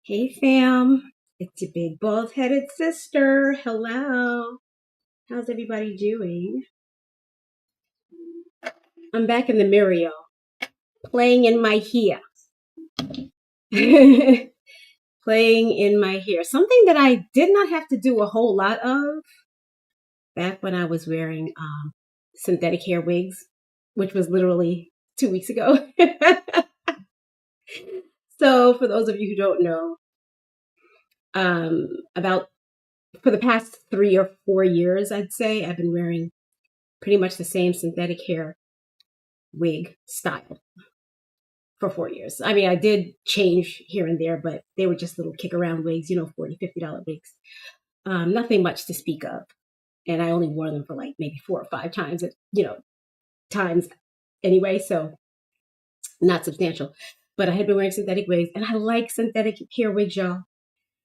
Hey fam, it's your big bald-headed sister. Hello. How's everybody doing? I'm back in the mirror, y'all. Playing in my hair. Playing in my hair. Something that I did not have to do a whole lot of back when I was wearing synthetic hair wigs, which was literally 2 weeks ago. So for those of you who don't know, about for the past 3 or 4 years, I'd say I've been wearing pretty much the same synthetic hair wig style for 4 years. I mean, I did change here and there, but they were just little kick around wigs, $40, $50 wigs. Nothing much to speak of. And I only wore them for like maybe 4 or 5 times, times anyway. So not substantial. But I had been wearing synthetic wigs and I like synthetic hair wigs, y'all.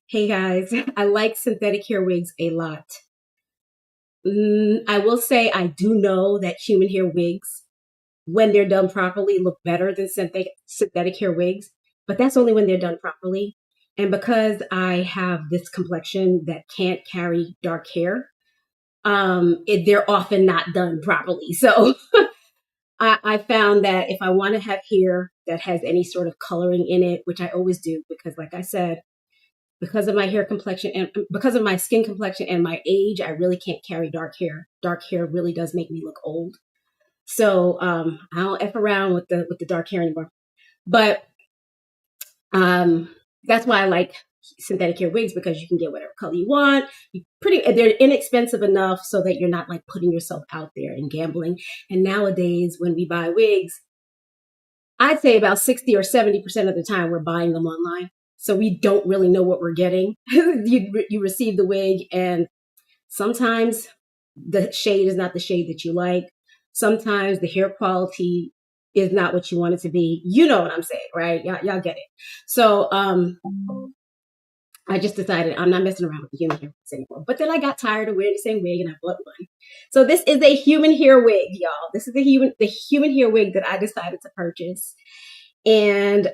Hey guys, I like synthetic hair wigs a lot. I will say I do know that human hair wigs, when they're done properly, look better than synthetic hair wigs, but that's only when they're done properly. And because I have this complexion that can't carry dark hair, they're often not done properly. So I found that if I want to have hair that has any sort of coloring in it, which I always do, because like I said, because of my hair complexion and because of my skin complexion and my age, I really can't carry dark hair. Dark hair really does make me look old. So I don't F around with the dark hair anymore. But that's why I like synthetic hair wigs, because you can get whatever color you want. They're inexpensive enough so that you're not like putting yourself out there and gambling. And nowadays when we buy wigs, I'd say about 60 or 70% of the time we're buying them online. So we don't really know what we're getting. You receive the wig and sometimes the shade is not the shade that you like. Sometimes the hair quality is not what you want it to be. You know what I'm saying, right? Y'all get it. So I just decided I'm not messing around with the human hair wigs anymore. But then I got tired of wearing the same wig and I bought one. So this is a human hair wig, y'all. This is the human hair wig that I decided to purchase. And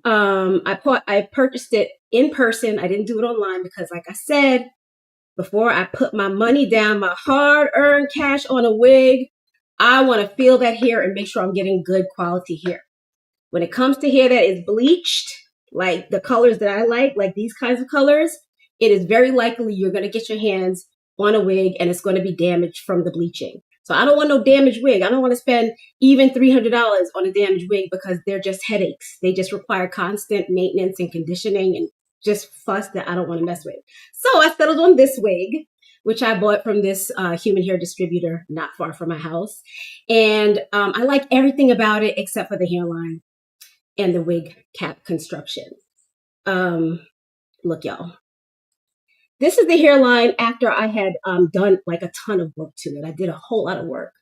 I purchased it in person. I didn't do it online because, like I said, before I put my money down, my hard-earned cash on a wig, I want to feel that hair and make sure I'm getting good quality hair. When it comes to hair that is bleached, like the colors that I like these kinds of colors, it is very likely you're going to get your hands on a wig and it's going to be damaged from the bleaching. So I don't want no damaged wig. I don't want to spend even $300 on a damaged wig because they're just headaches. They just require constant maintenance and conditioning and just fuss that I don't want to mess with. So I settled on this wig, which I bought from this human hair distributor not far from my house. And I like everything about it except for the hairline and the wig cap construction. Look, y'all. This is the hairline after I had done like a ton of work to it. I did a whole lot of work.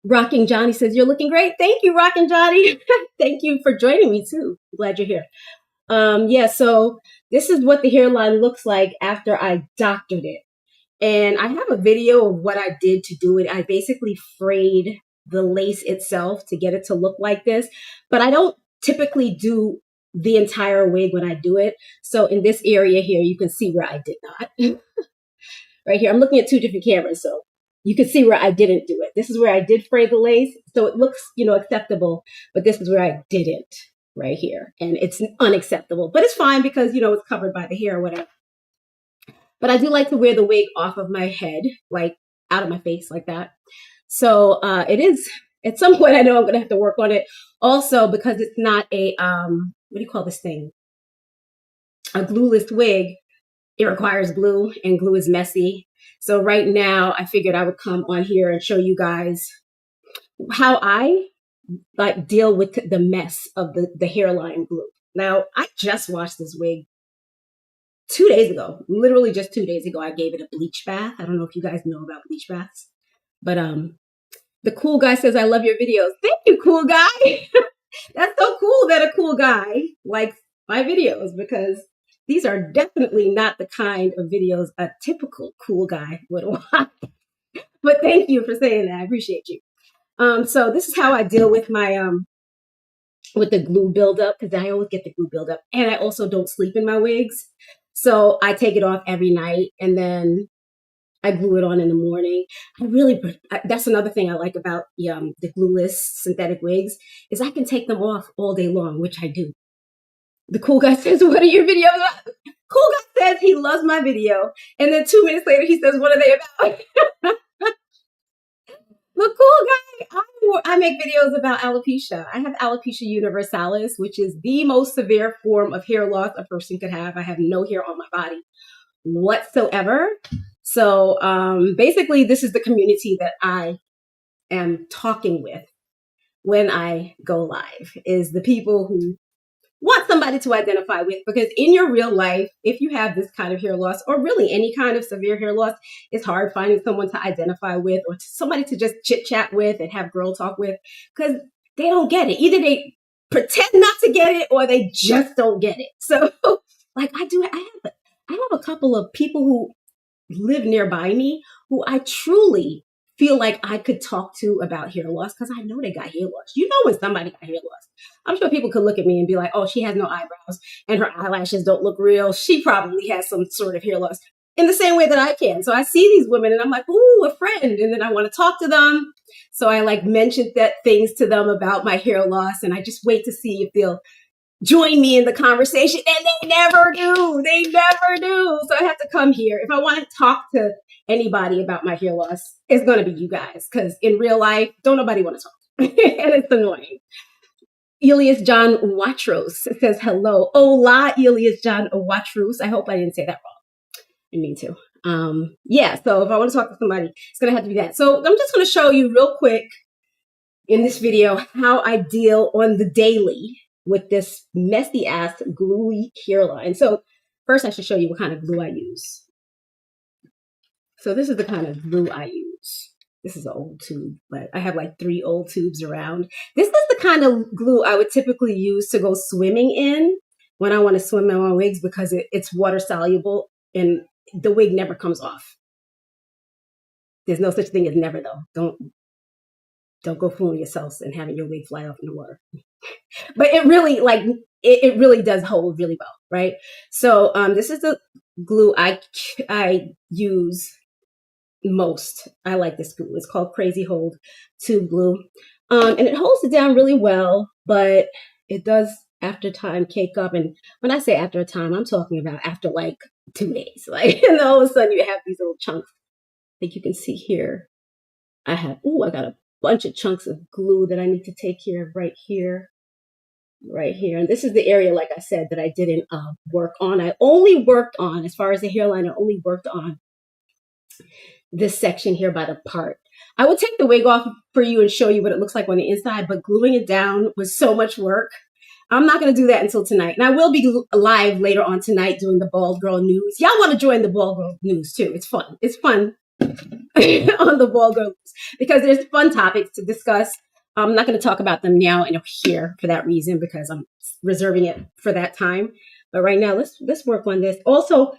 Rocking Johnny says, "You're looking great." Thank you, Rocking Johnny. Thank you for joining me too. Glad you're here. Yeah, so this is what the hairline looks like after I doctored it. And I have a video of what I did to do it. I basically frayed the lace itself to get it to look like this, but I don't typically do the entire wig when I do it. So in this area here, you can see where I did not. Right here, I'm looking at two different cameras, so you can see where I didn't do it. This is where I did fray the lace, so it looks, acceptable, but this is where I didn't, right here. And it's unacceptable, but it's fine because, it's covered by the hair or whatever. But I do like to wear the wig off of my head, like out of my face like that. So it is, at some point I know I'm going to have to work on it. Also, because it's not a, what do you call this thing? A glueless wig. It requires glue and glue is messy. So right now I figured I would come on here and show you guys how I like deal with the mess of the hairline glue. Now I just washed this wig 2 days ago, literally just 2 days ago. I gave it a bleach bath. I don't know if you guys know about bleach baths, but the cool guy says, "I love your videos." Thank you, cool guy. That's so cool that a cool guy likes my videos, because these are definitely not the kind of videos a typical cool guy would watch. But thank you for saying that. I appreciate you. So this is how I deal with my with the glue buildup, because I always get the glue buildup. And I also don't sleep in my wigs. So I take it off every night and then I glue it on in the morning. That's another thing I like about the glueless synthetic wigs is I can take them off all day long, which I do. The cool guy says, "What are your videos about?" Cool guy says he loves my video. And then 2 minutes later, he says, "What are they about?" The cool guy, I make videos about alopecia. I have alopecia universalis, which is the most severe form of hair loss a person could have. I have no hair on my body whatsoever. So basically, this is the community that I am talking with when I go live, is the people who want somebody to identify with, because in your real life, if you have this kind of hair loss or really any kind of severe hair loss, it's hard finding someone to identify with or somebody to just chit chat with and have girl talk with, because they don't get it. Either they pretend not to get it or they just don't get it. So like I have a couple of people who live nearby me who I truly feel like I could talk to about hair loss, because I know they got hair loss. You know when somebody got hair loss. I'm sure people could look at me and be like, oh, she has no eyebrows and her eyelashes don't look real. She probably has some sort of hair loss in the same way that I can. So I see these women and I'm like, ooh, a friend. And then I want to talk to them. So I like mentioned that things to them about my hair loss, and I just wait to see if they'll join me in the conversation, and they never do. They never do. So I have to come here. If I want to talk to anybody about my hair loss, it's going to be you guys, because in real life, don't nobody want to talk. And it's annoying. Elias John Watros says hello. Hola, Elias John Watros. I hope I didn't say that wrong. I mean to. Yeah, so if I want to talk to somebody, it's going to have to be that. So I'm just going to show you real quick in this video how I deal on the daily with this messy ass gluey hairline. So first I should show you what kind of glue I use. So this is the kind of glue I use. This is an old tube, but I have like 3 old tubes around. This is the kind of glue I would typically use to go swimming in when I want to swim in my wigs, because it's water soluble and the wig never comes off. There's no such thing as never, though. Don't go fooling yourselves and having your wig fly off in the water. But it really, it really does hold really well, right? So this is the glue I use most. I like this glue. It's called Crazy Hold Tube Glue. And it holds it down really well, but it does after time cake up. And when I say after a time, I'm talking about after like 2 days. Like, and all of a sudden you have these little chunks. Like you can see here. I got a bunch of chunks of glue that I need to take care of right here. And this is the area, like I said, that I didn't work on. I only worked on, as far as the hairline, I only worked on this section here by the part. I would take the wig off for you and show you what it looks like on the inside, but gluing it down was so much work. I'm not going to do that until tonight. And I will be live later on tonight doing the Bald Girl News. Y'all want to join the Bald Girl News too. It's fun. It's fun on the Bald Girl News because there's fun topics to discuss. I'm not going to talk about them now and here for that reason, because I'm reserving it for that time. But right now, let's work on this. Also,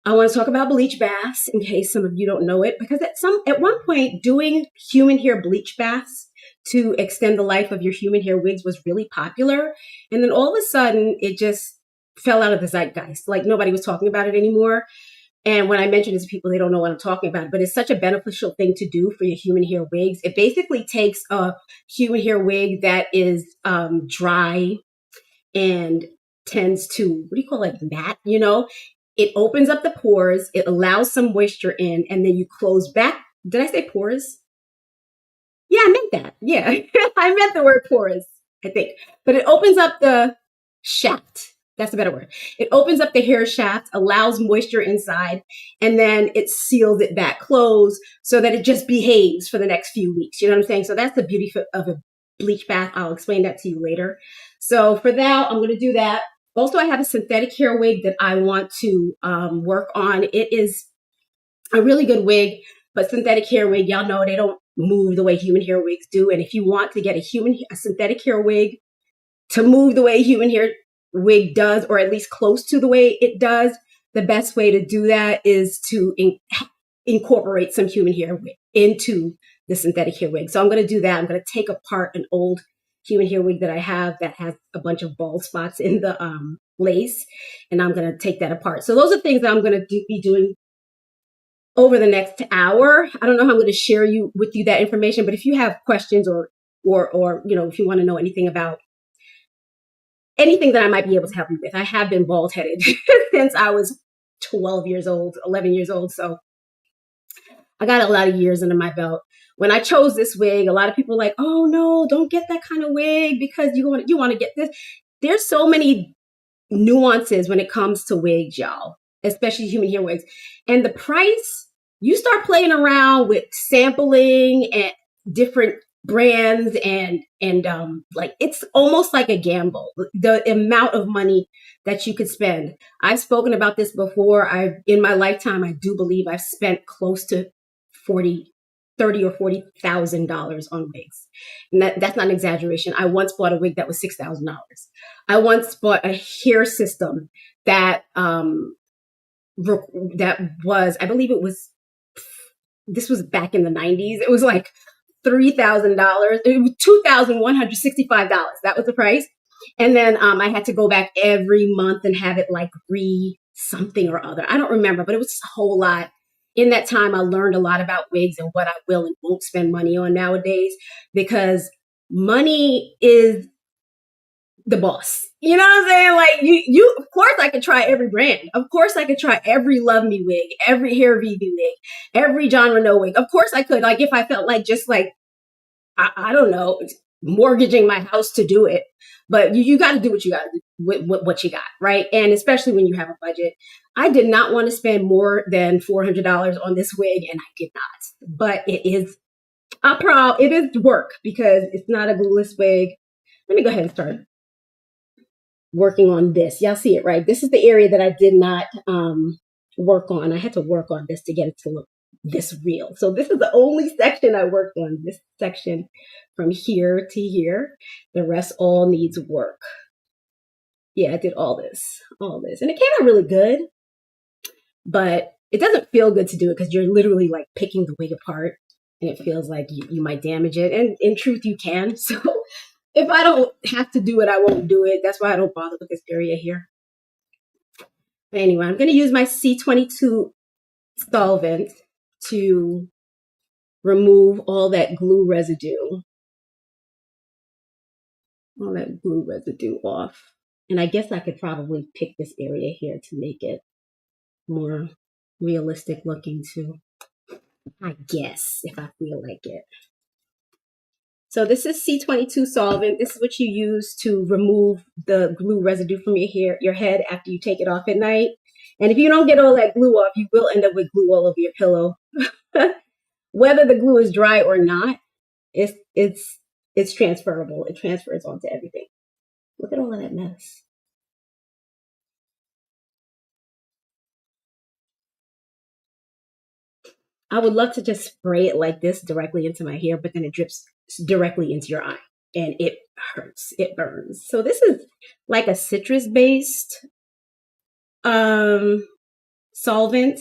I want to talk about bleach baths in case some of you don't know it, because at one point doing human hair bleach baths to extend the life of your human hair wigs was really popular. And then all of a sudden it just fell out of the zeitgeist. Like nobody was talking about it anymore. And when I mention this to people, they don't know what I'm talking about, but it's such a beneficial thing to do for your human hair wigs. It basically takes a human hair wig that is dry and tends to, what do you call it, matte, It opens up the pores, it allows some moisture in, and then you close back. Did I say pores? Yeah, I meant that. Yeah, I meant the word pores, I think. But it opens up the shaft. That's a better word. It opens up the hair shaft, allows moisture inside, and then it seals it back closed so that it just behaves for the next few weeks. You know what I'm saying? So that's the beauty of a bleach bath. I'll explain that to you later. So for now, I'm going to do that. Also, I have a synthetic hair wig that I want to work on. It is a really good wig, but synthetic hair wig, y'all know they don't move the way human hair wigs do. And if you want to get a synthetic hair wig to move the way human hair wig does, or at least close to the way it does, the best way to do that is to incorporate some human hair wig into the synthetic hair wig. So I'm going to do that. I'm going to take apart an old human hair wig that I have that has a bunch of bald spots in the lace, and I'm going to take that apart. So those are things that I'm going to be doing over the next hour. I don't know how I'm going to share with you that information, but if you have questions or if you want to know anything about anything that I might be able to help you with, I have been bald headed since I was 12 years old, 11 years old. So I got a lot of years under my belt. When I chose this wig, a lot of people were like, oh no, don't get that kind of wig because you want to get this. There's so many nuances when it comes to wigs, y'all, especially human hair wigs. And the price, you start playing around with sampling and different brands and like it's almost like a gamble, the amount of money that you could spend. I've spoken about this before. In my lifetime, I do believe I've spent close to $30,000 or $40,000 on wigs. And that's not an exaggeration. I once bought a wig that was $6,000. I once bought a hair system that was, I believe this was back in the 90s. It was like $3,000. It was $2,165. That was the price. And then I had to go back every month and have it like something or other. I don't remember, but it was a whole lot. In that time, I learned a lot about wigs and what I will and won't spend money on nowadays, because money is the boss. You know what I'm saying? Like you, of course I could try every brand. Of course I could try every Love Me wig, every Hair Vivi wig, every John Renault wig. Of course I could. Like if I felt like just like, I don't know, mortgaging my house to do it. But you got to do what you got to do with what you got, right? And especially when you have a budget. I did not want to spend more than $400 on this wig, and I did not. But it is it is work because it's not a glueless wig. Let me go ahead and start working on this. Y'all see it, right? This is the area that I did not work on. I had to work on this to get it to look this real. So this is the only section I worked on, this section from here to here. The rest all needs work. Yeah, I did all this, and it came out really good, but it doesn't feel good to do it because you're literally like picking the wig apart, and it feels like you might damage it. And in truth, you can. So if I don't have to do it, I won't do it. That's why I don't bother with this area here. But anyway, I'm going to use my C22 solvent to remove all that glue residue. All that glue residue off. And I guess I could probably pick this area here to make it more realistic looking too. I guess, if I feel like it. So this is C22 solvent. This is what you use to remove the glue residue from your head after you take it off at night. And if you don't get all that glue off, you will end up with glue all over your pillow. Whether the glue is dry or not, it's transferable. It transfers onto everything. Look at all of that mess. I would love to just spray it like this directly into my hair, but then it drips directly into your eye and it hurts. It burns. So this is like a citrus-based solvent,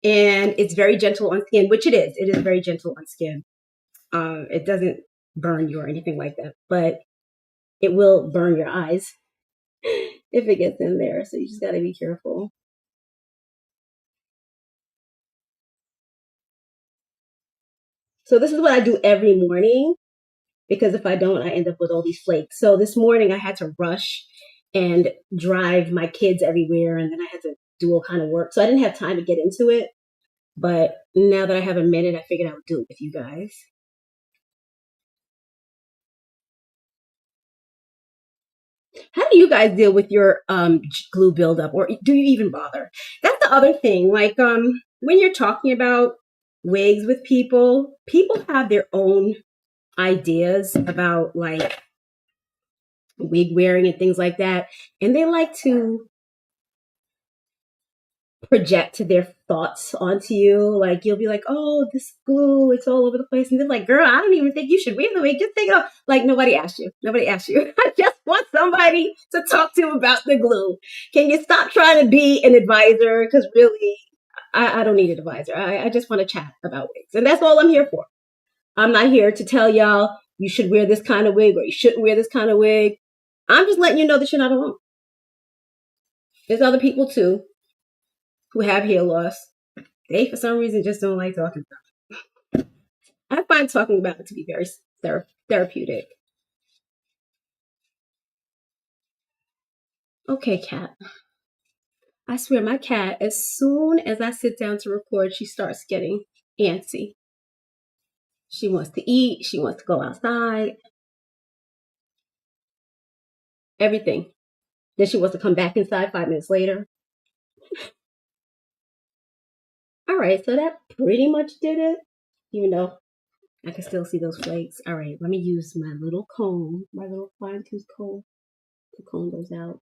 and it's very gentle on skin, which it is. It is very gentle on skin. It doesn't burn you or anything like that, but it will burn your eyes if it gets in there. So you just got to be careful. So this is what I do every morning, because if I don't, I end up with all these flakes. So this morning I had to rush and drive my kids everywhere, and then I had to do all kind of work. So I didn't have time to get into it. But now that I have a minute, I figured I would do it with you guys. How do you guys deal with your glue buildup, or do you even bother? That's the other thing. Like when you're talking about wigs with people have their own ideas about like wig wearing and things like that, and they like to project their thoughts onto you. Like you'll be like, oh, this glue, it's all over the place, and they're like, girl, I don't even think you should wear the wig, just take it off. Like nobody asked you. I just want somebody to talk to about the glue. Can you stop trying to be an advisor? Because really, I don't need an advisor. I just want to chat about wigs, and that's all I'm here for. I'm not here to tell y'all you should wear this kind of wig or you shouldn't wear this kind of wig. I'm just letting you know that you're not alone. There's other people too who have hair loss. They, for some reason, just don't like talking about it. I find talking about it to be very therapeutic. Okay, cat. I swear, my cat, as soon as I sit down to record, she starts getting antsy. She wants to eat. She wants to go outside. Everything. Then she wants to come back inside 5 minutes later. All right, so that pretty much did it. Even though I can still see those flakes. All right, let me use my little comb, my little fine-tooth comb to comb those out.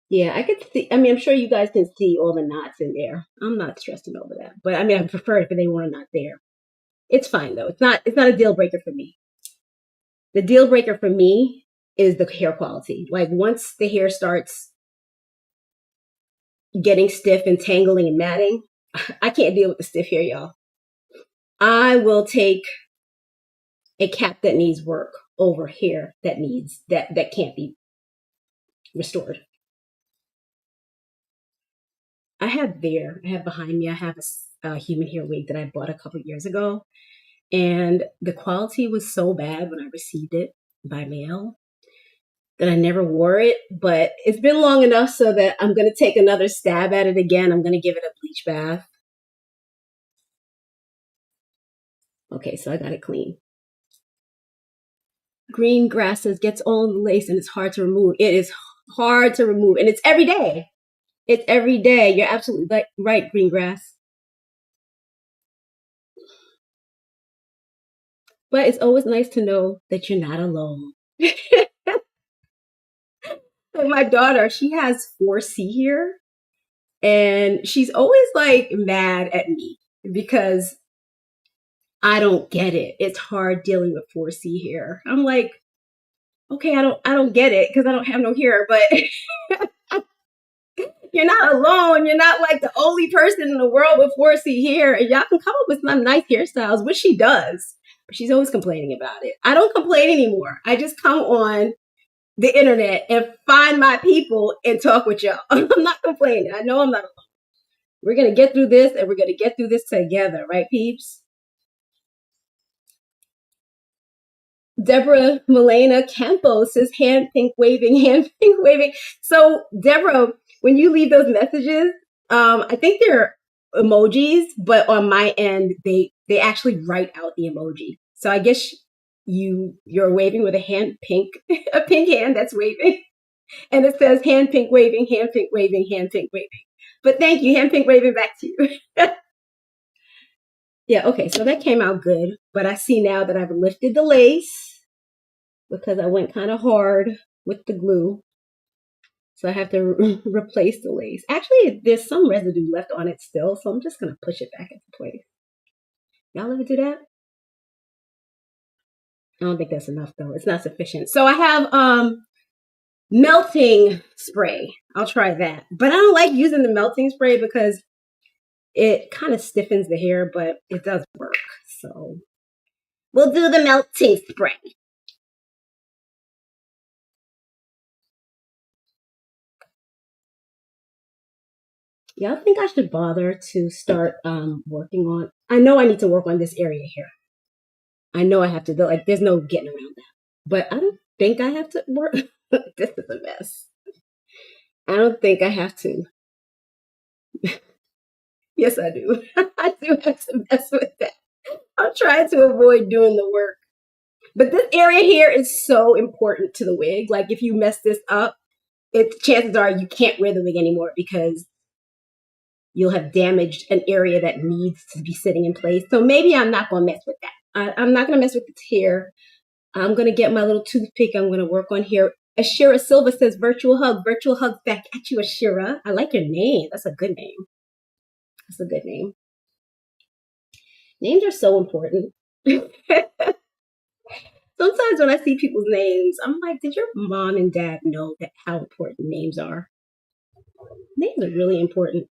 Yeah, I could see. I mean, I'm sure you guys can see all the knots in there. I'm not stressing over that, but I mean, I prefer it if they were not there. It's fine though. It's not. It's not a deal breaker for me. The deal breaker for me is the hair quality. Like once the hair starts getting stiff and tangling and matting, I can't deal with the stiff hair, y'all. I will take a cap that needs work over hair that needs that can't be restored. I have behind me, I have a human hair wig that I bought a couple years ago. And the quality was so bad when I received it by mail that I never wore it. But it's been long enough so that I'm going to take another stab at it again. I'm going to give it a bleach bath. Okay, so I got it clean. Green grasses gets all in the lace and it's hard to remove. It is hard to remove. And it's every day. It's every day. You're absolutely right, green grass. But it's always nice to know that you're not alone. My daughter, she has 4C here, and she's always like mad at me because I don't get it. It's hard dealing with 4C hair. I'm like, okay, I don't get it because I don't have no hair, but you're not alone. You're not like the only person in the world with 4C hair, and y'all can come up with some nice hairstyles, which she does. But she's always complaining about it. I don't complain anymore. I just come on the internet and find my people and talk with y'all. I'm not complaining. I know I'm not alone. We're going to get through this and we're going to get through this together, right, peeps? Deborah Milena Campos says hand pink waving, hand pink waving. So, Deborah, when you leave those messages, I think they're emojis, but on my end, they actually write out the emoji. So I guess you're waving with a hand pink, a pink hand that's waving. And it says hand pink waving, hand pink waving, hand pink waving. But thank you, hand pink waving back to you. Yeah, okay, so that came out good. But I see now that I've lifted the lace because I went kind of hard with the glue. So I have to replace the lace. Actually, there's some residue left on it still, so I'm just going to push it back into place. Y'all ever do that? I don't think that's enough, though. It's not sufficient. So I have melting spray. I'll try that. But I don't like using the melting spray because it kind of stiffens the hair, but it does work. So we'll do the melting spray. Y'all think I should bother to start working on? I know I need to work on this area here. I know I have to do, like, there's no getting around that. But I don't think I have to work. This is a mess. I don't think I have to. Yes, I do. I do have to mess with that. I'm trying to avoid doing the work. But this area here is so important to the wig. Like, if you mess this up, chances are you can't wear the wig anymore because you'll have damaged an area that needs to be sitting in place. So maybe I'm not going to mess with that. I'm not going to mess with the hair. I'm going to get my little toothpick. I'm going to work on here. Ashira Silva says, virtual hugs back at you, Ashira. I like your name. That's a good name. That's a good name. Names are so important. So Sometimes when I see people's names, I'm like, did your mom and dad know that how important names are? Names are really important.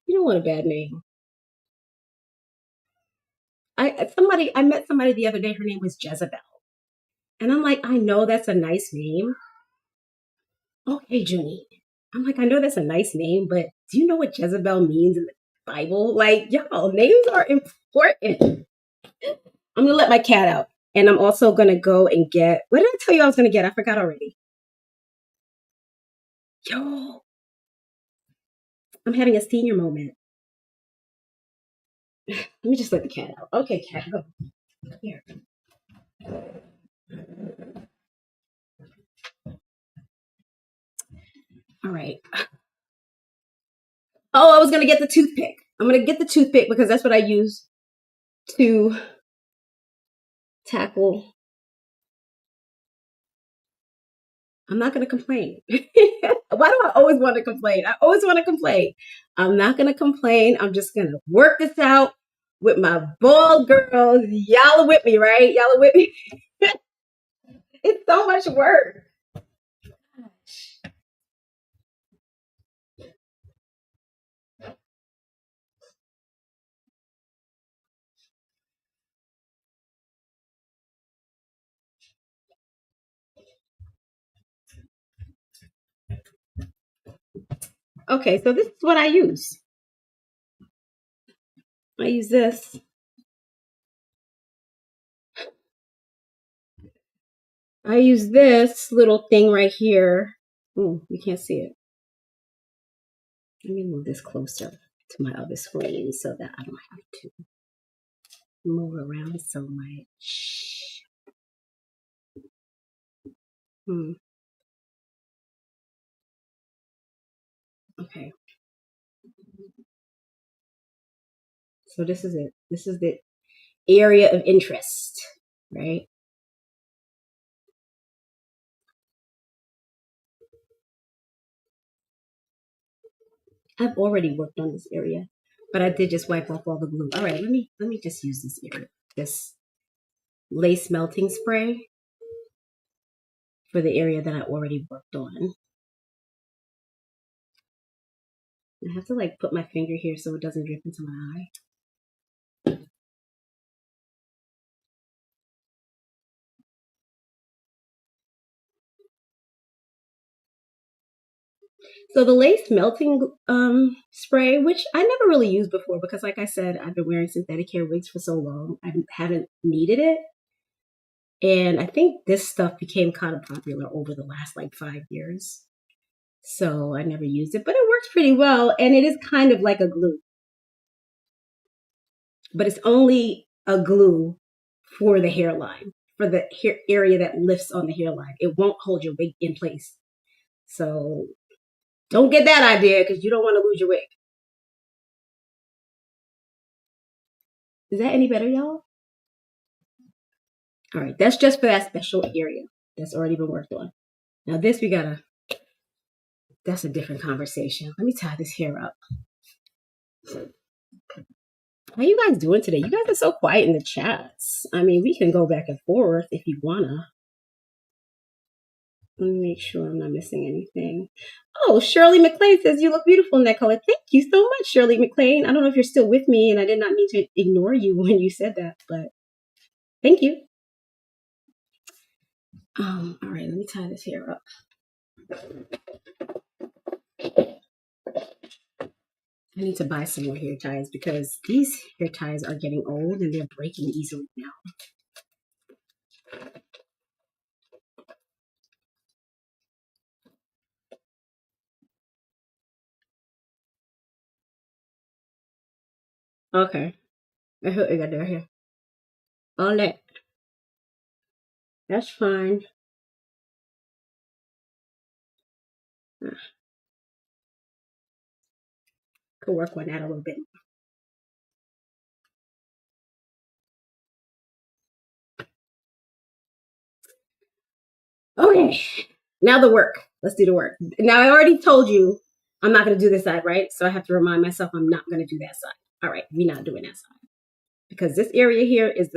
You don't want a bad name. I met somebody the other day, her name was Jezebel. And I'm like, I know that's a nice name. Okay, Junie. I'm like, I know that's a nice name, but do you know what Jezebel means in the Bible? Like, y'all, names are important. I'm gonna let my cat out. And I'm also gonna go and get, what did I tell you I was gonna get? I forgot already. Yo, I'm having a senior moment. Let me just let the cat out. Okay, cat, go. Here. All right. Oh, I was gonna get the toothpick. I'm gonna get the toothpick because that's what I use to tackle. I'm not gonna complain. Why do I always want to complain? I always want to complain. I'm not gonna complain. I'm just gonna work this out with my bald girls. Y'all are with me, right? Y'all are with me. It's so much work. Okay, so this is what I use. I use this. I use this little thing right here. Ooh, you can't see it. Let me move this closer to my other screen so that I don't have to move around so much. Okay. So this is it. This is the area of interest, right? I've already worked on this area, but I did just wipe off all the glue. All right, let me just use this area, this lace melting spray for the area that I already worked on. I have to like put my finger here so it doesn't drip into my eye. So the lace melting spray, which I never really used before because like I said, I've been wearing synthetic hair wigs for so long. I haven't needed it. And I think this stuff became kind of popular over the last like 5 years. So I never used it, but it works pretty well. And it is kind of like a glue, but it's only a glue for the hairline, for the hair area that lifts on the hairline. It won't hold your wig in place. So don't get that idea because you don't want to lose your wig. Is that any better, y'all? All right, that's just for that special area that's already been worked on. Now this that's a different conversation. Let me tie this hair up. How you guys doing today? You guys are so quiet in the chats. I mean, we can go back and forth if you wanna. Let me make sure I'm not missing anything. Oh, Shirley McLean says you look beautiful in that color. Thank you so much, Shirley McLean. I don't know if you're still with me, and I did not mean to ignore you when you said that, but thank you. All right, let me tie this hair up. I need to buy some more hair ties because these hair ties are getting old and they're breaking easily now. Okay. I hope I got their hair. All that. That's fine. Could work on that a little bit. Okay. Now the work. Let's do the work. Now I already told you I'm not going to do this side, right? So I have to remind myself I'm not going to do that side. All right. We're not doing that side. Because this area here is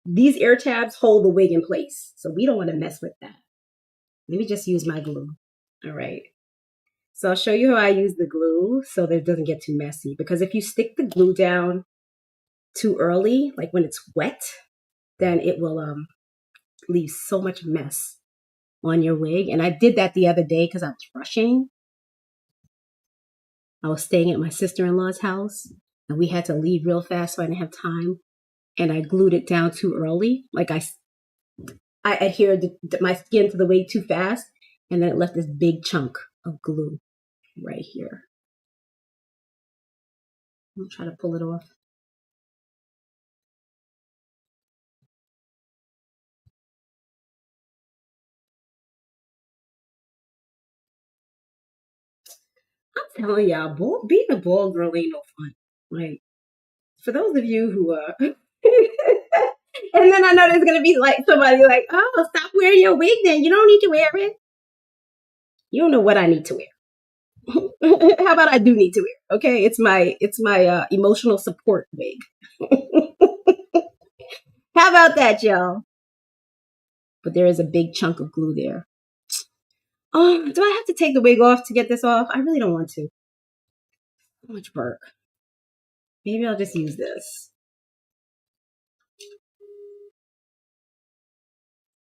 these ear tabs hold the wig in place. So we don't want to mess with that. Let me just use my glue. All right. So I'll show you how I use the glue so that it doesn't get too messy. Because if you stick the glue down too early, like when it's wet, then it will leave so much mess on your wig. And I did that the other day because I was rushing. I was staying at my sister-in-law's house and we had to leave real fast so I didn't have time. And I glued it down too early. Like I adhered my skin to the wig too fast. And then it left this big chunk of glue right here. I'll try to pull it off. I'm telling y'all, being a bald girl ain't no fun. Like, for those of you who and then I know there's gonna be like somebody like, oh, stop wearing your wig then. You don't need to wear it. You don't know what I need to wear. How about I do need to wear? Okay, it's my emotional support wig. How about that, y'all? But there is a big chunk of glue there. Oh, do I have to take the wig off to get this off? I really don't want to. So much work. Maybe I'll just use this.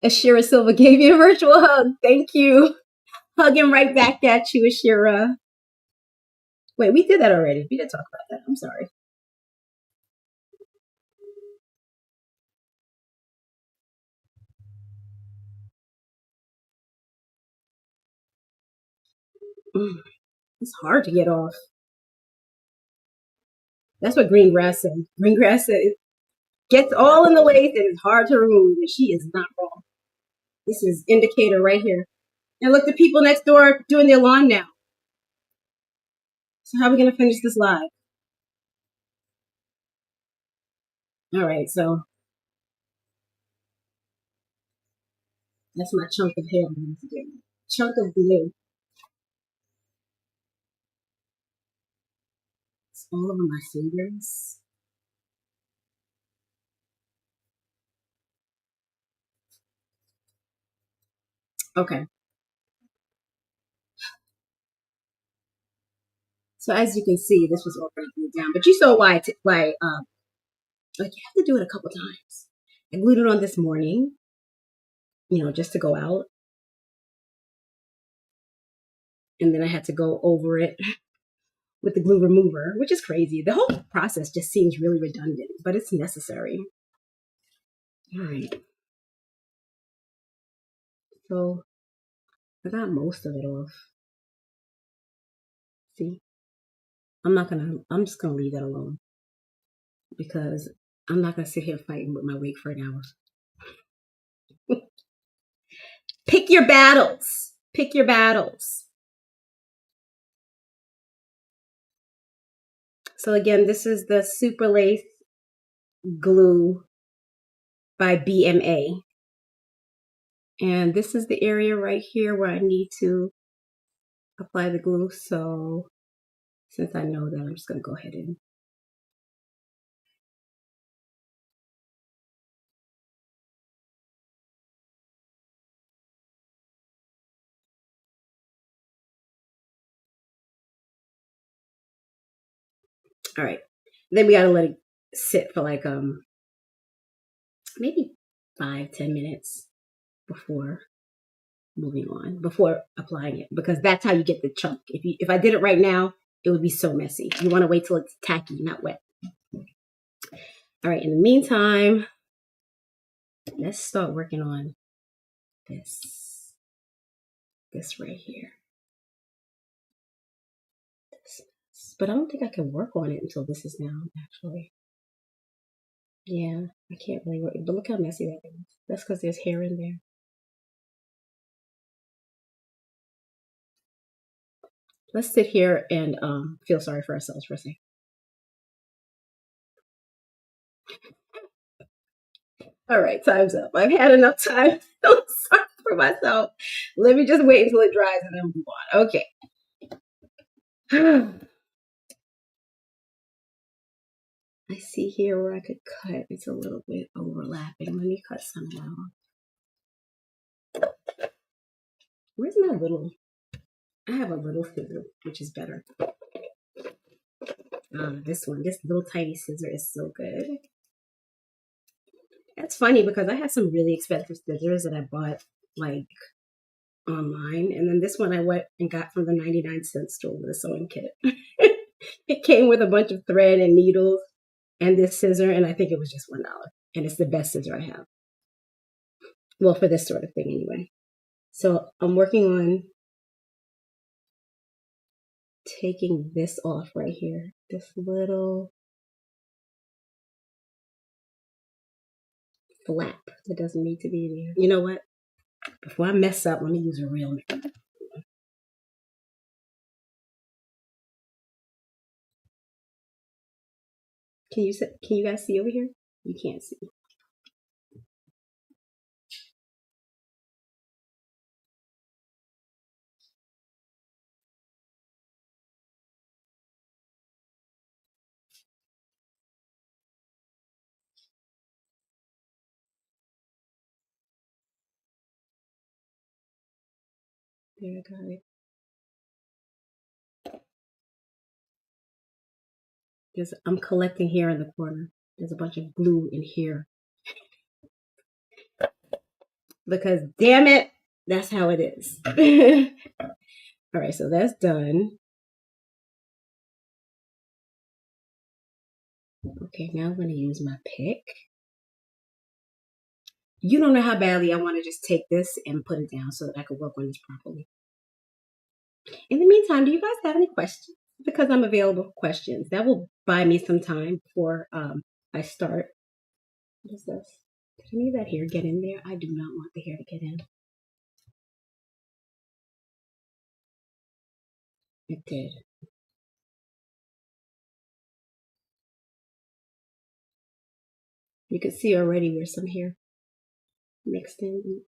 Ashira Silva gave you a virtual hug. Thank you. Hugging right back at you, Ashira. Wait, we did that already. We did talk about that. I'm sorry. It's hard to get off. That's what green grass said. Green grass said it gets all in the lace and it's hard to remove. And she is not wrong. This is indicator right here. And look, the people next door doing their lawn now. So how are we going to finish this live? All right, so that's my chunk of hair. Chunk of glue. It's all over my fingers. Okay. So as you can see, this was all breaking down. But you saw why like you have to do it a couple times. I glued it on this morning, just to go out. And then I had to go over it with the glue remover, which is crazy. The whole process just seems really redundant, but it's necessary. All right. So I got most of it off. See? I'm just gonna leave that alone because I'm not gonna sit here fighting with my wig for an hour. Pick your battles. Pick your battles. So again, this is the Super Lace Glue by BMA. And this is the area right here where I need to apply the glue. So since I know that, I'm just going to go ahead and all right. Then we got to let it sit for like maybe 5-10 minutes before moving on, before applying it, because that's how you get the chunk. If I did it right now, it would be so messy. You want to wait till it's tacky, not wet. All right, in the meantime, let's start working on this right here. But I don't think I can work on it until this is down, actually. Yeah, I can't really work. But look how messy that is. That's because there's hair in there. Let's sit here and feel sorry for ourselves for a second. All right, time's up. I've had enough time. I'm sorry for myself. Let me just wait until it dries and then move on. Okay. I see here where I could cut. It's a little bit overlapping. Let me cut some off. Where's my little? I have a little scissor, which is better. This one, this little tiny scissor is so good. That's funny because I have some really expensive scissors that I bought like online, and then this one I went and got from the 99-cent store with a sewing kit. It came with a bunch of thread and needles and this scissor, and I think it was just $1. And it's the best scissor I have. Well, for this sort of thing anyway. So I'm working on taking this off right here. This little flap that doesn't need to be there. You know what? Before I mess up, let me use a real knife. Can you guys see over here? You can't see. There, I got it. I'm collecting here in the corner. There's a bunch of glue in here. Because damn it, that's how it is. All right, so that's done. Okay, now I'm going to use my pick. You don't know how badly I want to just take this and put it down so that I can work on this properly. In the meantime, do you guys have any questions? Because I'm available for questions. That will buy me some time before I start. What is this? Did any of that hair get in there? I do not want the hair to get in. It did. You can see already where some hair mixed in.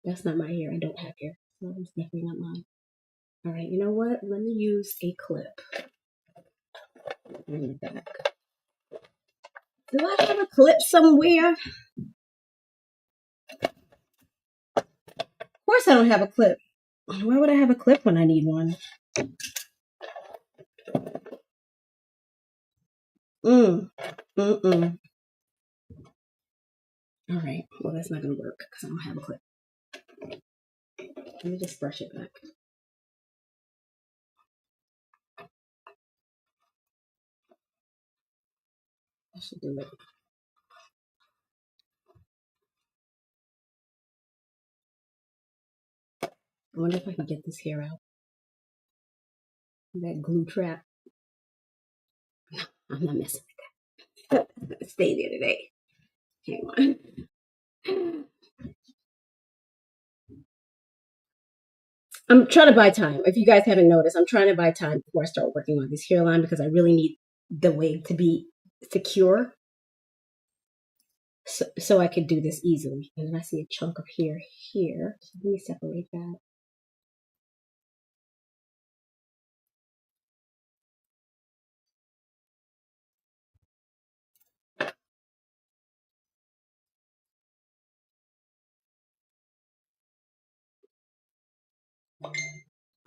That's not my hair. I don't have hair. So it's definitely not mine. All right, you know what? Let me use a clip. Bring it back. Do I have a clip somewhere? Of course I don't have a clip. Why would I have a clip when I need one? Mm-mm. All right, well, that's not going to work because I don't have a clip. Let me just brush it back. I should do it. I wonder if I can get this hair out. That glue trap. I'm not messing with that. Stay there today. Hang on. I'm trying to buy time. If you guys haven't noticed, I'm trying to buy time before I start working on this hairline because I really need the wig to be secure so I could do this easily. And then I see a chunk of hair here. So let me separate that.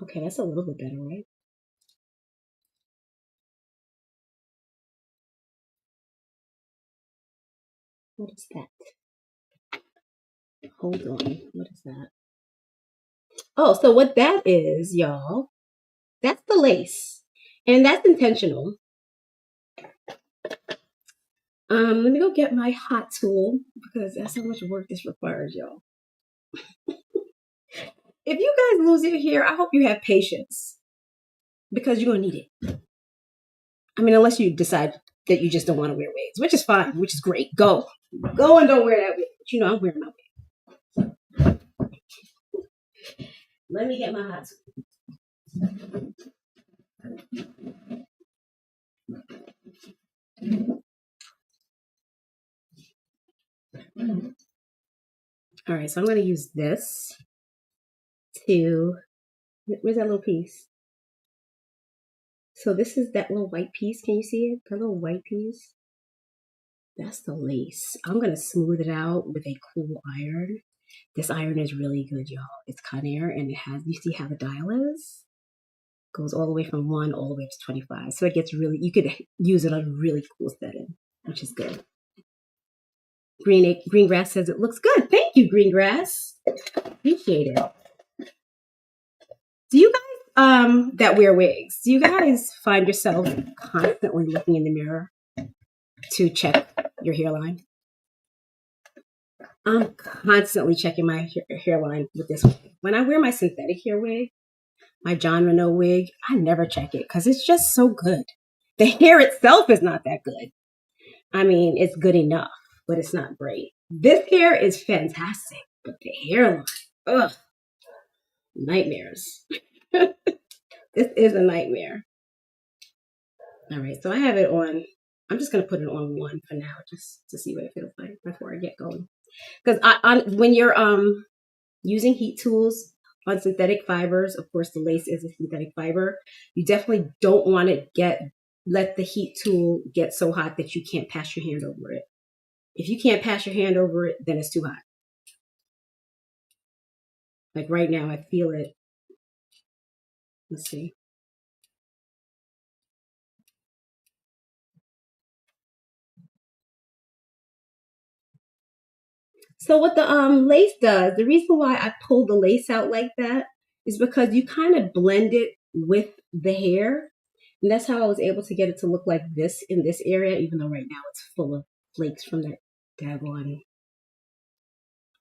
Okay, that's a little bit better, right? What is that? Hold on. What is that? Oh, so what that is, y'all, that's the lace. And that's intentional. Let me go get my hot tool because that's how much work this requires, y'all. If you guys lose your hair, I hope you have patience because you're gonna need it. I mean, unless you decide that you just don't want to wear wigs, which is fine, which is great. Go and don't wear that wig. But you know, I'm wearing my wig. Let me get my hot tool. All right, so I'm going to use this to, where's that little piece? So this is that little white piece. Can you see it? That little white piece. That's the lace. I'm going to smooth it out with a cool iron. This iron is really good, y'all. It's Conair, and it has, you see how the dial is? Goes all the way from 1 all the way up to 25. So it gets really, you could use it on a really cool setting, which is good. Greengrass says it looks good. Thank you, Greengrass. Appreciate it. Do you guys that wear wigs, do you guys find yourself constantly looking in the mirror to check your hairline? I'm constantly checking my hairline with this wig. When I wear my synthetic hair wig, my John Renault wig, I never check it because it's just so good. The hair itself is not that good. I mean, it's good enough, but it's not great. This hair is fantastic, but the hairline, ugh, nightmares. This is a nightmare. All right, so I have it on. I'm just gonna put it on 1 for now, just to see what it feels like before I get going. Because when you're using heat tools on synthetic fibers, of course the lace is a synthetic fiber, you definitely don't want to let the heat tool get so hot that you can't pass your hand over it. If you can't pass your hand over it, then it's too hot. Like right now, I feel it. Let's see. So what the lace does, the reason why I pull the lace out like that is because you kind of blend it with the hair. And that's how I was able to get it to look like this in this area, even though right now it's full of flakes from that daggone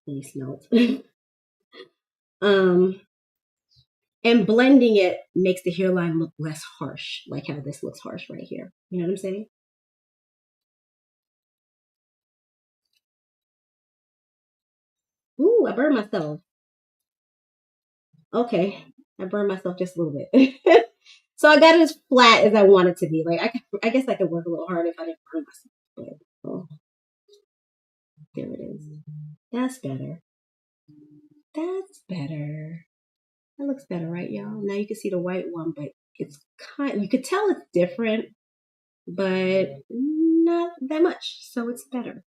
lace melt. And blending it makes the hairline look less harsh, like how this looks harsh right here. You know what I'm saying? Ooh, I burned myself. Okay, I burned myself just a little bit. So I got it as flat as I want it to be. Like I guess I could work a little harder if I didn't burn myself. But oh, there it is. That's better. That's better. That looks better, right, y'all? Now you can see the white one, but it's you could tell it's different, but not that much. So it's better.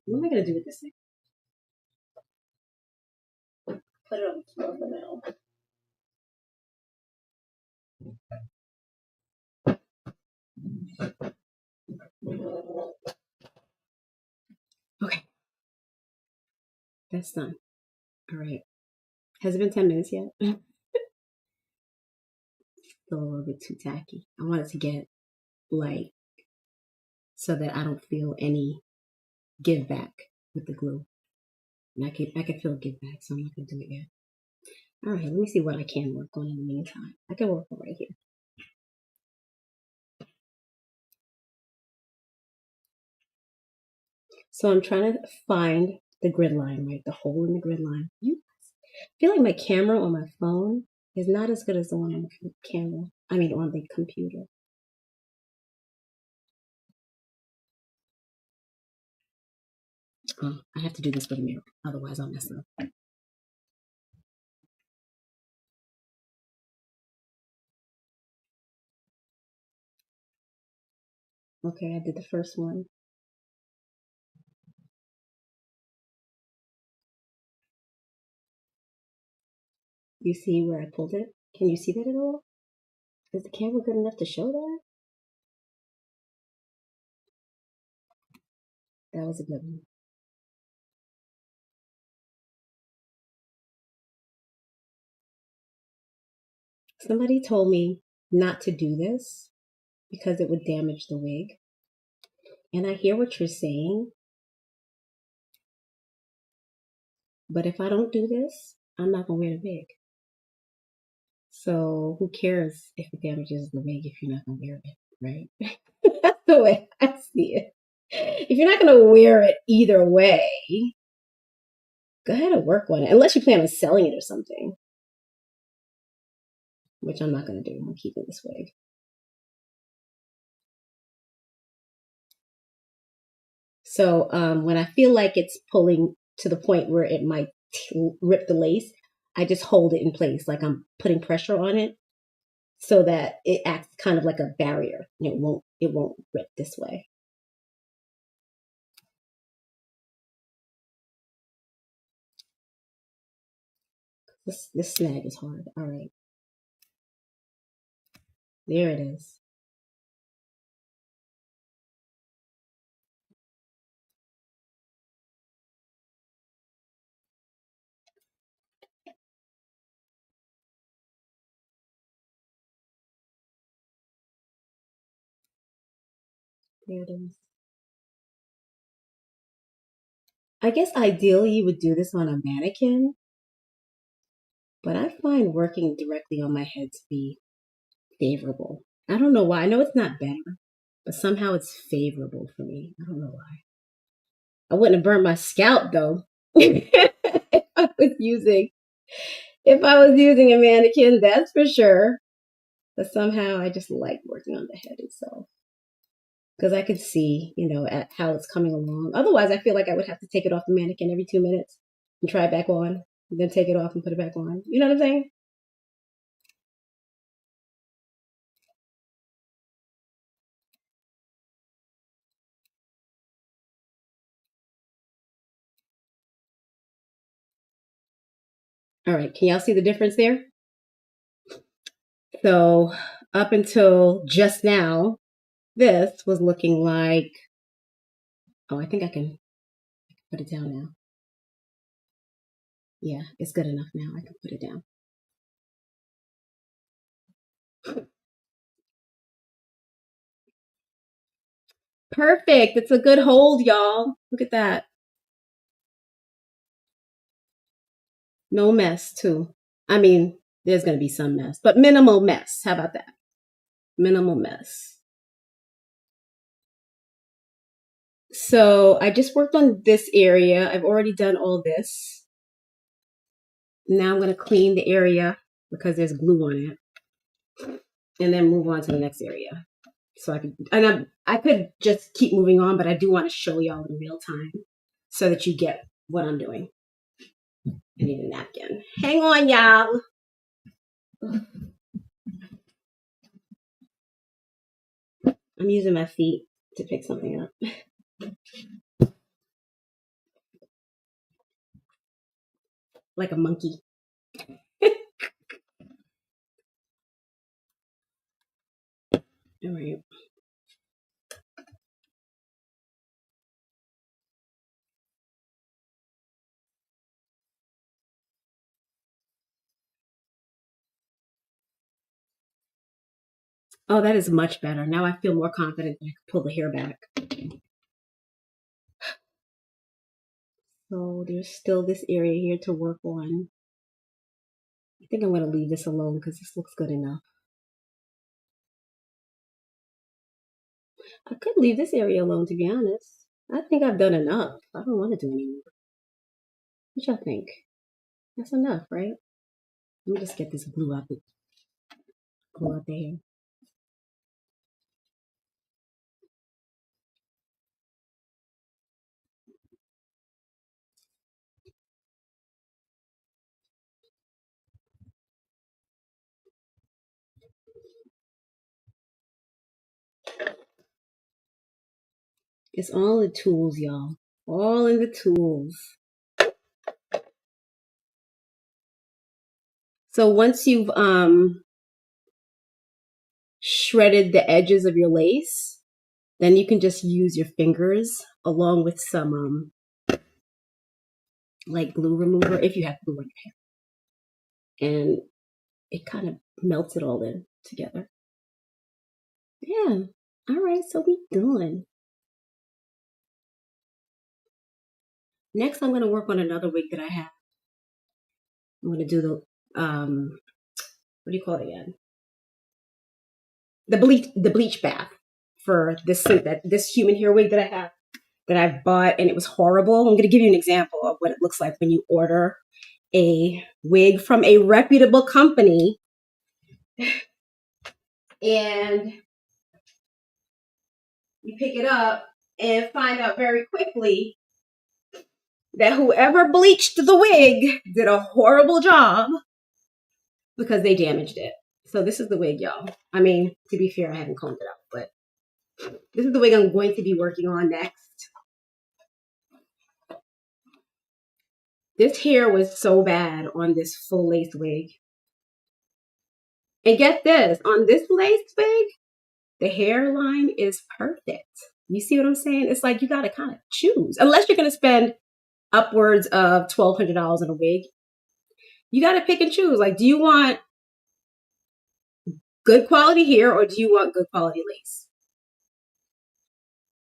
What am I gonna do with this thing? Put it on the floor for now. Okay, that's done. All right. Has it been 10 minutes yet? Still a little bit too tacky. I want it to get light so that I don't feel any give back with the glue. And I can feel give back, so I'm not gonna do it yet. All right, let me see what I can work on in the meantime. I can work on right here. So I'm trying to find the grid line, right? The hole in the grid line. I feel like my camera on my phone is not as good as the one on the camera. I mean, on the computer. Oh, I have to do this with a mirror, otherwise I'll mess up. Okay, I did the first one. You see where I pulled it? Can you see that at all? Is the camera good enough to show that? That was a good one. Somebody told me not to do this because it would damage the wig. And I hear what you're saying. But if I don't do this, I'm not going to wear the wig. So who cares if it damages the wig if you're not going to wear it, right? That's the way I see it. If you're not going to wear it either way, go ahead and work on it. Unless you plan on selling it or something. Which I'm not going to do. I'm keeping this wig. So when I feel like it's pulling to the point where it might rip the lace, I just hold it in place, like I'm putting pressure on it. so that it acts kind of like a barrier. It won't rip this way. This snag is hard. All right. There it is. There it is. I guess ideally you would do this on a mannequin, but I find working directly on my head to be favorable. I don't know why. I know it's not better, but somehow it's favorable for me. I don't know why. I wouldn't have burnt my scalp though. if I was using if I was using a mannequin, that's for sure. But somehow I just like working on the head itself. Because I could see, at how it's coming along. Otherwise, I feel like I would have to take it off the mannequin every 2 minutes and try it back on, and then take it off and put it back on. You know what I'm saying? All right, can y'all see the difference there? So up until just now, this was looking like, oh, I think I can put it down now. Yeah, it's good enough now. I can put it down. Perfect. It's a good hold, y'all. Look at that. No mess, too. I mean, there's going to be some mess, but minimal mess. How about that? Minimal mess. So I just worked on this area. I've already done all this. Now I'm going to clean the area because there's glue on it, and then move on to the next area. So I could just keep moving on, but I do want to show y'all in real time so that you get what I'm doing. I need a napkin. Hang on, y'all. I'm using my feet to pick something up. Like a monkey. All right. Oh, that is much better. Now I feel more confident that I can pull the hair back. So there's still this area here to work on. I think I'm going to leave this alone because this looks good enough. I could leave this area alone, to be honest. I think I've done enough. I don't want to do any more. What y'all think? That's enough, right? Let me just get this glue out the hair. It's all the tools, y'all. All in the tools. So once you've shredded the edges of your lace, then you can just use your fingers along with some like glue remover if you have glue on your hair. And it kind of melts it all in together. Yeah. All right, so we done. Next, I'm going to work on another wig that I have. I'm going to do the, what do you call it again? The bleach bath for this human hair wig that I have, that I've bought, and it was horrible. I'm going to give you an example of what it looks like when you order a wig from a reputable company. And you pick it up and find out very quickly that whoever bleached the wig did a horrible job because they damaged it. So this is the wig, y'all. I mean, to be fair, I haven't combed it out, but this is the wig I'm going to be working on next. This hair was so bad on this full lace wig. And get this, on this lace wig, the hairline is perfect. You see what I'm saying? It's like you got to kind of choose. Unless you're going to spend upwards of $1,200 on a wig, you got to pick and choose. Like, do you want good quality hair or do you want good quality lace?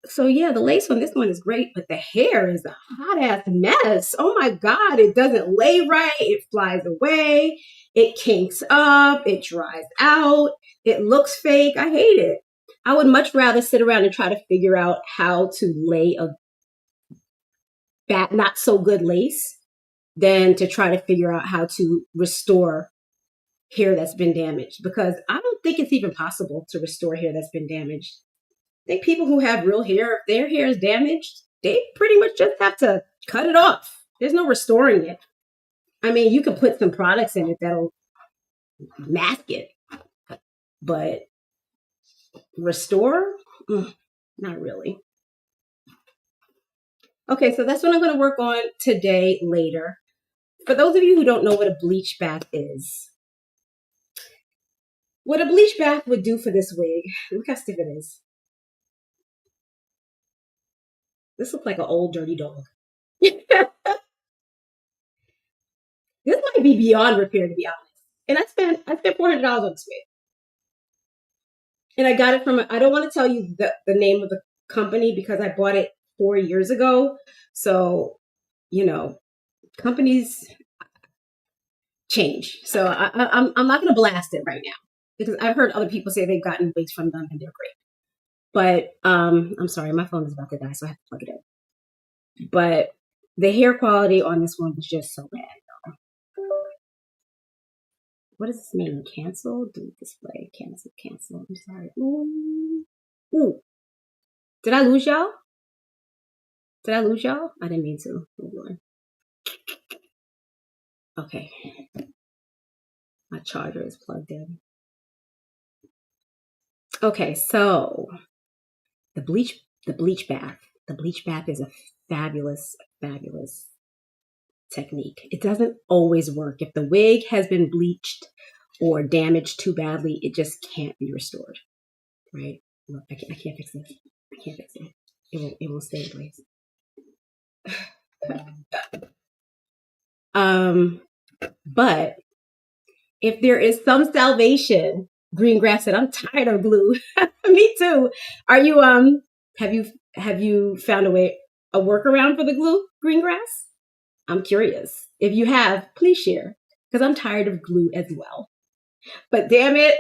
So yeah, the lace on this one is great, but the hair is a hot ass mess. Oh my God, it doesn't lay right. It flies away. It kinks up. It dries out. It looks fake. I hate it. I would much rather sit around and try to figure out how to lay a bad, not so good lace than to try to figure out how to restore hair that's been damaged, because I don't think it's even possible to restore hair that's been damaged. I think people who have real hair, if their hair is damaged, they pretty much just have to cut it off. There's no restoring it. I mean, you can put some products in it that'll mask it, but restore? Not really. Okay, so that's what I'm going to work on today, later. For those of you who don't know what a bleach bath is, what a bleach bath would do for this wig, look how stiff it is. This looks like an old dirty dog. This might be beyond repair, to be honest. And I spent $400 on this wig. And I got it from, I don't want to tell you the name of the company because I bought it 4 years ago. So, you know, companies change. So I'm not going to blast it right now because I've heard other people say they've gotten wigs from them and they're great. But I'm sorry, my phone is about to die, so I have to plug it in. But the hair quality on this one was just so bad. What does this mean? Cancel? Delete display. Cancel. Cancel. I'm sorry. Ooh. Did I lose y'all? Did I lose y'all? I didn't mean to. Okay. My charger is plugged in. Okay, so the bleach bath. The bleach bath is a fabulous, fabulous technique. It doesn't always work. If the wig has been bleached or damaged too badly, it just can't be restored. Right? Look, I can't fix this. I can't fix it. It won't stay in place. But if there is some salvation, Greengrass said, I'm tired of glue. Me too. Are you have you found a workaround for the glue, Greengrass? I'm curious. If you have, please share, because I'm tired of glue as well. But damn it,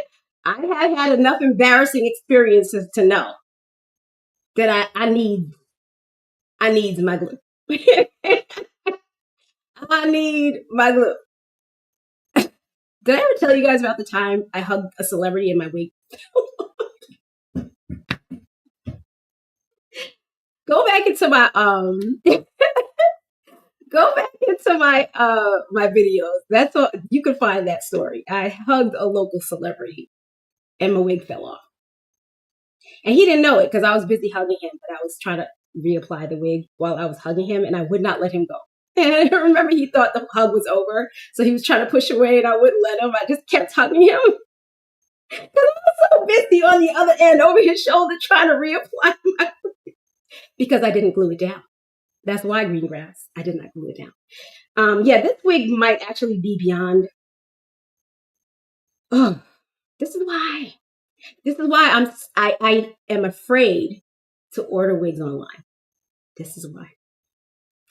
I have had enough embarrassing experiences to know that I need my glue. I need my glue. Did I ever tell you guys about the time I hugged a celebrity in my wig? Go back into my my videos. That's all, you can find that story. I hugged a local celebrity and my wig fell off. And he didn't know it because I was busy hugging him, but I was trying to reapply the wig while I was hugging him and I would not let him go. And I remember he thought the hug was over, so he was trying to push away and I wouldn't let him. I just kept hugging him. Because I was so busy on the other end over his shoulder trying to reapply my wig because I didn't glue it down. That's why, Greengrass, I did not glue it down. Yeah, this wig might actually be beyond. Oh, this is why I am afraid to order wigs online. This is why.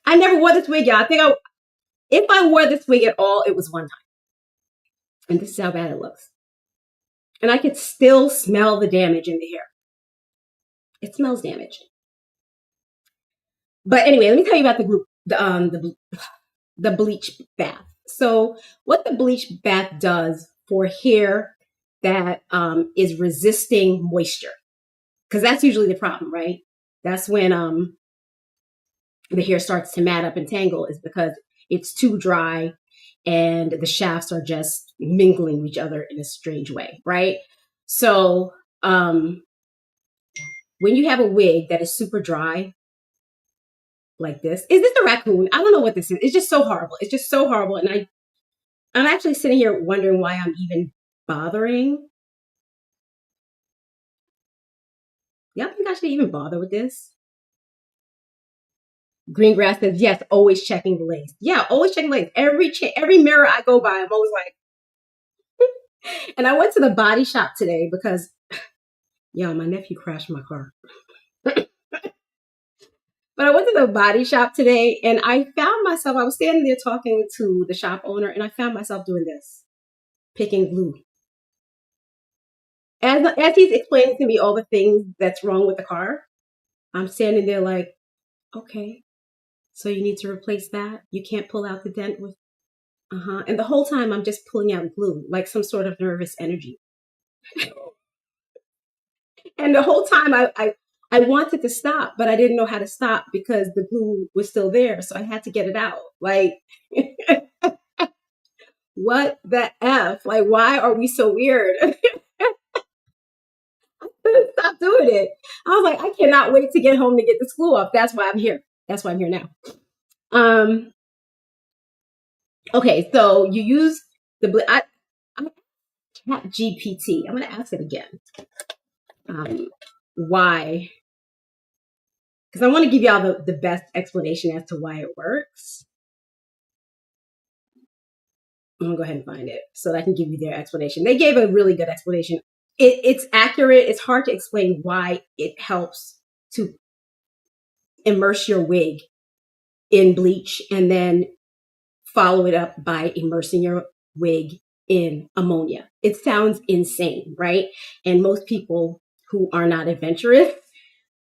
I never wore this wig, y'all. If I wore this wig at all, it was one time. And this is how bad it looks. And I could still smell the damage in the hair. It smells damaged. But anyway, let me tell you about the bleach bath. So what the bleach bath does for hair that is resisting moisture, because that's usually the problem, right? That's when the hair starts to mat up and tangle, is because it's too dry. and the shafts are just mingling with each other in a strange way, right? So when you have a wig that is super dry, like this, is this a raccoon? I don't know what this is. It's just so horrible. It's just so horrible. And I'm actually sitting here wondering why I'm even bothering. Y'all think I should even bother with this? Green Grass says, yes, always checking the lace. Yeah, always checking the lace. Every mirror I go by, I'm always like, and I went to the body shop today because, yo, my nephew crashed my car. But I went to the body shop today and I found myself, I was standing there talking to the shop owner and I found myself doing this, picking glue. As he's explaining to me all the things that's wrong with the car, I'm standing there like, okay, so you need to replace that. You can't pull out the dent with, And the whole time I'm just pulling out glue, like some sort of nervous energy. And the whole time I wanted to stop, but I didn't know how to stop because the glue was still there. So I had to get it out. Like, what the F? Like, why are we so weird? Stop doing it. I was like, I cannot wait to get home to get this glue off. That's why I'm here. That's why I'm here now. Okay, so you use the Chat GPT. I'm gonna ask it again. Why? Because I want to give y'all the best explanation as to why it works. I'm gonna go ahead and find it so that I can give you their explanation. They gave a really good explanation. It's accurate. It's hard to explain why it helps to immerse your wig in bleach and then follow it up by immersing your wig in ammonia. It sounds insane, right? And most people who are not adventurous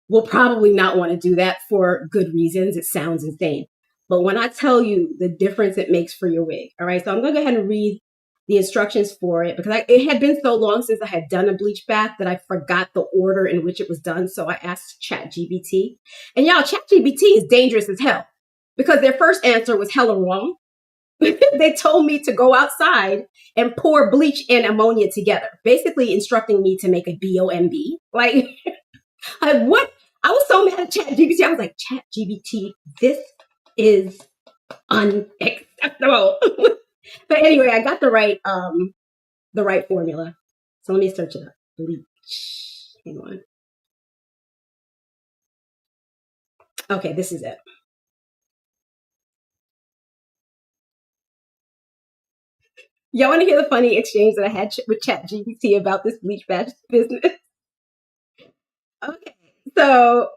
will probably not want to do that for good reasons. It sounds insane. But when I tell you the difference it makes for your wig, all right, so I'm going to go ahead and read the instructions for it because it had been so long since I had done a bleach bath that I forgot the order in which it was done. So I asked ChatGPT. And y'all, ChatGPT is dangerous as hell because their first answer was hella wrong. They told me to go outside and pour bleach and ammonia together, basically instructing me to make a BOMB. Like, what? I was so mad at ChatGPT. I was like, ChatGPT, this is unacceptable. But anyway, I got the right formula. So let me search it up. Bleach. Hang on. Okay, this is it. Y'all want to hear the funny exchange that I had with ChatGPT about this bleach batch business? Okay, so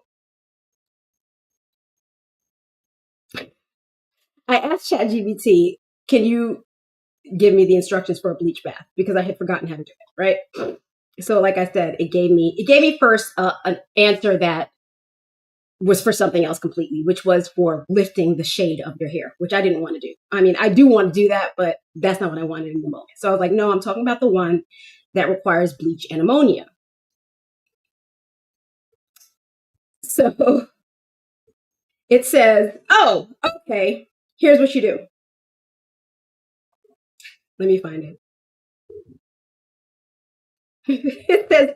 I asked ChatGPT, can you give me the instructions for a bleach bath? Because I had forgotten how to do it, right? So like I said, it gave me first an answer that was for something else completely, which was for lifting the shade of your hair, which I didn't want to do. I mean, I do want to do that, but that's not what I wanted in the moment. So I was like, no, I'm talking about the one that requires bleach and ammonia. So it says, oh, okay, here's what you do. Let me find it. It says,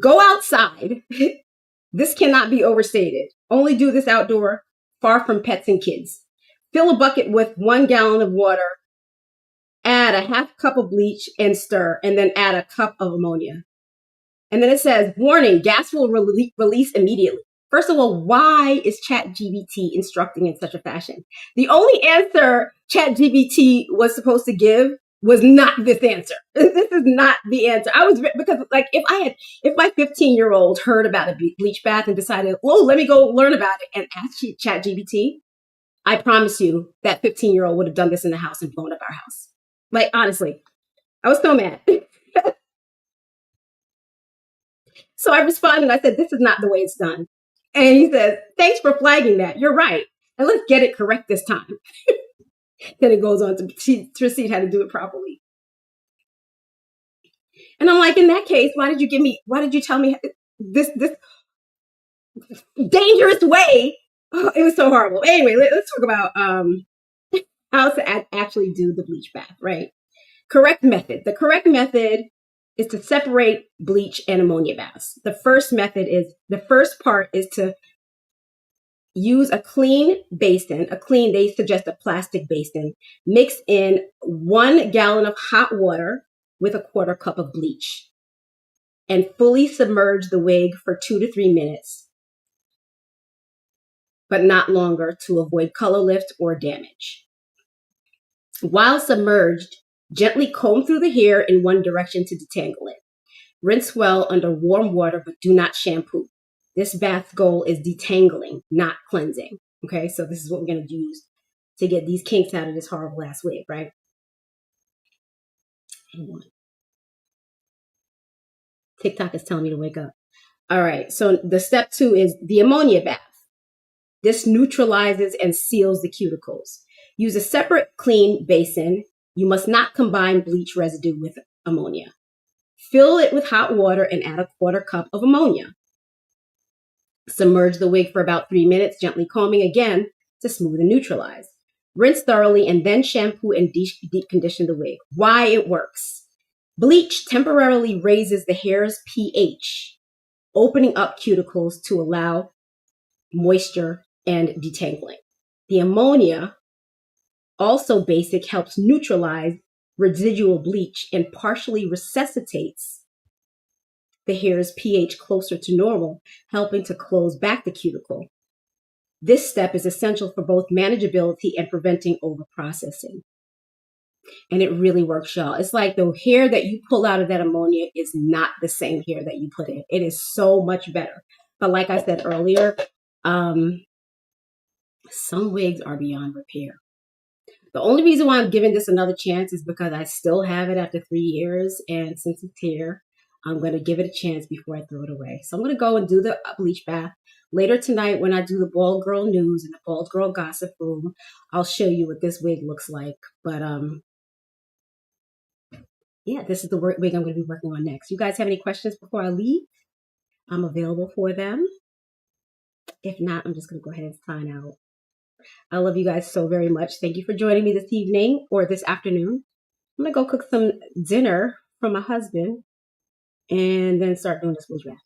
go outside. This cannot be overstated. Only do this outdoor, far from pets and kids. Fill a bucket with 1 gallon of water, add a half cup of bleach and stir, and then add a cup of ammonia. And then it says, warning, gas will release immediately. First of all, why is ChatGPT instructing in such a fashion? The only answer ChatGPT was supposed to give was not this answer. This is not the answer. Because like if my 15-year-old heard about a bleach bath and decided, oh, let me go learn about it and ask ChatGPT, I promise you that 15-year-old would have done this in the house and blown up our house. Like, honestly, I was so mad. So I responded, I said, this is not the way it's done. And he says, thanks for flagging that. You're right. And let's get it correct this time. Then it goes on to proceed how to do it properly. And I'm like, in that case, why did you tell me this dangerous way? Oh, it was so horrible. Anyway, let's talk about how to actually do the bleach bath, right? Correct method. The correct method is to separate bleach and ammonia baths. The first part is to use a clean basin, they suggest a plastic basin. Mix in 1 gallon of hot water with a 1/4 cup of bleach and fully submerge the wig for 2 to 3 minutes, but not longer, to avoid color lift or damage. While submerged, gently comb through the hair in one direction to detangle it. Rinse well under warm water, but do not shampoo. This bath's goal is detangling, not cleansing. Okay, so this is what we're going to use to get these kinks out of this horrible ass wig, right? TikTok is telling me to wake up. All right, so the step 2 is the ammonia bath. This neutralizes and seals the cuticles. Use a separate clean basin. You must not combine bleach residue with ammonia. Fill it with hot water and add a 1/4 cup of ammonia. Submerge the wig for about 3 minutes, gently combing again to smooth and neutralize. Rinse thoroughly and then shampoo and deep condition the wig. Why it works. Bleach temporarily raises the hair's pH, opening up cuticles to allow moisture and detangling. The ammonia, also basic, helps neutralize residual bleach and partially resuscitates the hair's pH closer to normal, helping to close back the cuticle. This step is essential for both manageability and preventing overprocessing. And it really works, y'all. It's like the hair that you pull out of that ammonia is not the same hair that you put in. It is so much better. But like I said earlier, some wigs are beyond repair. The only reason why I'm giving this another chance is because I still have it after 3 years. And since it's here, I'm going to give it a chance before I throw it away. So I'm going to go and do the bleach bath. Later tonight, when I do the Bald Girl News and the Bald Girl Gossip Room, I'll show you what this wig looks like. But yeah, this is the wig I'm going to be working on next. You guys have any questions before I leave? I'm available for them. If not, I'm just going to go ahead and sign out. I love you guys so very much. Thank you for joining me this evening or this afternoon. I'm going to go cook some dinner for my husband and then start doing this bleach bath.